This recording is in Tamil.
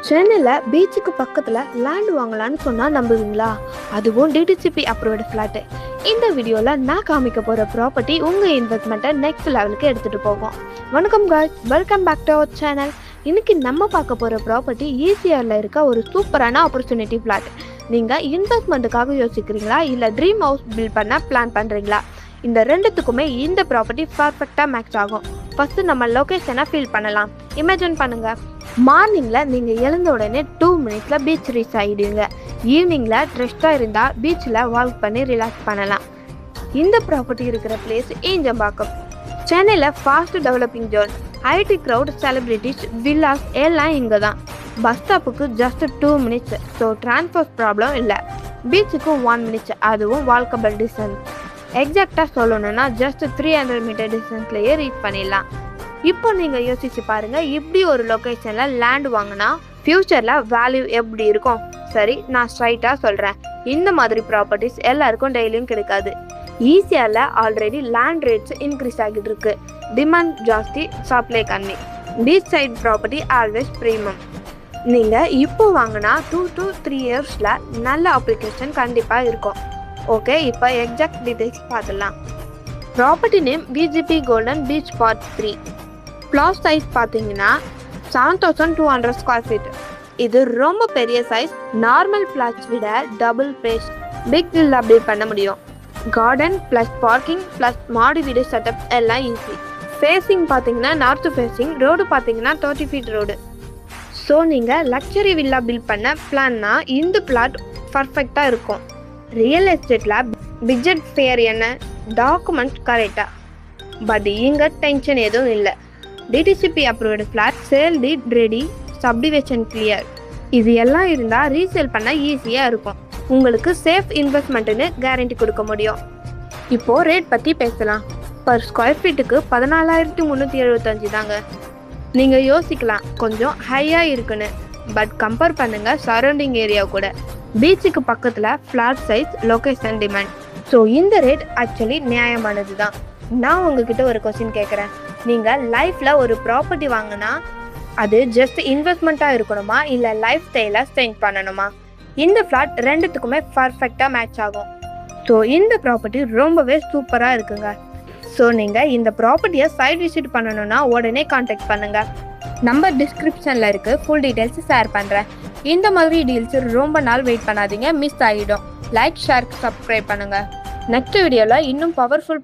சென்னையில் பீச்சுக்கு பக்கத்தில் லேண்ட் வாங்கலான்னு சொன்னால் நம்புவீங்களா? அதுவும் டிடிசிபி அப்ரூவ்டு ஃப்ளாட்டு. இந்த வீடியோவில் நான் காமிக்க போகிற ப்ராப்பர்ட்டி உங்கள் இன்வெஸ்ட்மெண்ட்டை நெக்ஸ்ட் லெவலுக்கு எடுத்துகிட்டு போகும். வணக்கம் guys, welcome back to our channel. இன்றைக்கி நம்ம பார்க்க போகிற ப்ராப்பர்ட்டி ஈசிஆரில் இருக்க ஒரு சூப்பரான ஆப்பர்ச்சுனிட்டி ஃப்ளாட். நீங்கள் இன்வெஸ்ட்மெண்ட்டுக்காக யோசிக்கிறீங்களா இல்லை ட்ரீம் ஹவுஸ் பில்ட் பண்ண பிளான் பண்ணுறீங்களா? இந்த ரெண்டுத்துக்குமே இந்த ப்ராப்பர்ட்டி பர்ஃபெக்டாக மேட்ச் ஆகும். ஃபஸ்ட்டு நம்ம லொக்கேஷனை ஃபீல் பண்ணலாம். இமேஜின் பண்ணுங்கள், மார்னிங்கில் நீங்கள் எழுந்த உடனே 2 மினிட்ஸில் பீச் ரீச் ஆகிடுவீங்க. ஈவினிங்கில் ரெஸ்ட்டாக இருந்தால் பீச்சில் வாக் பண்ணி ரிலாக்ஸ் பண்ணலாம். இந்த ப்ராப்பர்ட்டி இருக்கிற பிளேஸ் ஈஞ்சம்பாக்கம். சென்னையில் fast developing zone. IT crowd, celebrities, villas எல்லாம் இங்கே தான். பஸ் ஸ்டாப்புக்கு just 2 minutes, so transport problem இல்லை. பீச்சுக்கு 1 மினிட்ஸ், அதுவும் வால்கபிள் டிஸ்டன்ஸ். எக்ஸாக்டாக சொல்லணும்னா ஜஸ்ட் 300 மீட்டர் டிஸ்டன்ஸ்லேயே ரீச் பண்ணிடலாம். இப்போ நீங்கள் யோசிச்சு பாருங்கள், இப்படி ஒரு லொக்கேஷனில் லேண்ட் வாங்கினா ஃப்யூச்சரில் வேல்யூ எப்படி இருக்கும்? சரி, நான் ஸ்ட்ரைட்டாக சொல்கிறேன், இந்த மாதிரி ப்ராப்பர்ட்டிஸ் எல்லாருக்கும் டெய்லியும் கிடைக்காது. ஈஸியாவில் ஆல்ரெடி லேண்ட் ரேட்ஸ் இன்க்ரீஸ் ஆகிட்டு இருக்கு. டிமாண்ட் ஜாஸ்தி, சப்ளை கம்மி. Beach side property always premium. நீங்கள் இப்போ வாங்கினா 2 to 3 இயர்ஸில் நல்ல அப்ளிகேஷன் கண்டிப்பாக இருக்கும். ஓகே, இப்போ எக்ஸாக்ட் டீடைல்ஸ் பார்த்துடலாம். Property name VGP golden beach part 3. Plot size பார்த்தீங்கன்னா 7200 ஸ்கொயர் ஃபீட். இது ரொம்ப பெரிய சைஸ். நார்மல் பிளாட்ஸ் விட double space big villa build பண்ண முடியும். கார்டன் ப்ளஸ் பார்க்கிங் ப்ளஸ் மாடி வீடு செட்டப் எல்லாம் ஈஸி. ஃபேஸிங் பார்த்தீங்கன்னா நார்த் ஃபேஸிங். ரோடு பார்த்தீங்கன்னா 30 ஃபீட் ரோடு. ஸோ நீங்கள் லக்ஸரி வில்லா பில்ட் பண்ண பிளான்னா இந்த பிளாட் பர்ஃபெக்டாக இருக்கும். ரியல் எஸ்டேட்டில் பட்ஜெட் ஃபேர் என்ன, டாக்குமெண்ட் கரெக்டாக. பட் இங்கே டென்ஷன் எதுவும் இல்லை. டிடிசிபி அப்ரூவ்டு ஃப்ளாட், சேல் டீட் ரெடி, சப்டிவிஷன் கிளியர். இது எல்லாம் இருந்தால் ரீசேல் பண்ண ஈஸியாக இருக்கும். உங்களுக்கு சேஃப் இன்வெஸ்ட்மெண்ட்டுன்னு கேரண்டி கொடுக்க முடியும். இப்போது ரேட் பற்றி பேசலாம். பர் ஸ்கொயர் ஃபீட்டுக்கு 14,375 தாங்க. நீங்கள் யோசிக்கலாம் கொஞ்சம் ஹையாக இருக்குன்னு. பட் கம்பேர் பண்ணுங்கள் சரௌண்டிங் ஏரியா கூட. பீச்சுக்கு பக்கத்தில் flat size, location, demand. So இந்த ரேட் ஆக்சுவலி நியாயமானது தான். நான் உங்ககிட்ட ஒரு கொஸ்டின் கேட்குறேன். நீங்கள் லைஃப்பில் ஒரு ப்ராப்பர்ட்டி வாங்கினா அது ஜஸ்ட் இன்வெஸ்ட்மெண்ட்டாக இருக்கணுமா இல்லை லைஃப் ஸ்டைலை சேஞ்ச் பண்ணணுமா? இந்த ஃப்ளாட் ரெண்டுத்துக்குமே பர்ஃபெக்டாக மேட்ச் ஆகும். ஸோ இந்த ப்ராப்பர்ட்டி ரொம்பவே சூப்பராக இருக்குங்க. ஸோ நீங்கள் இந்த ப்ராப்பர்ட்டியை சைட் விசிட் பண்ணணுன்னா உடனே கான்டாக்ட் பண்ணுங்கள். நம்பர் டிஸ்கிரிப்ஷனில் இருக்குது, ஃபுல் டீட்டெயில்ஸ் ஷேர் பண்ணுறேன். இந்த மாதிரி டீல்ஸ் ரொம்ப நாள் வெயிட் பண்ணாதீங்க, மிஸ் ஆகிடும். லைக், ஷேர், சப்ஸ்கிரைப் பண்ணுங்கள். நெக்ஸ்ட் வீடியோவில் இன்னும் பவர்ஃபுல்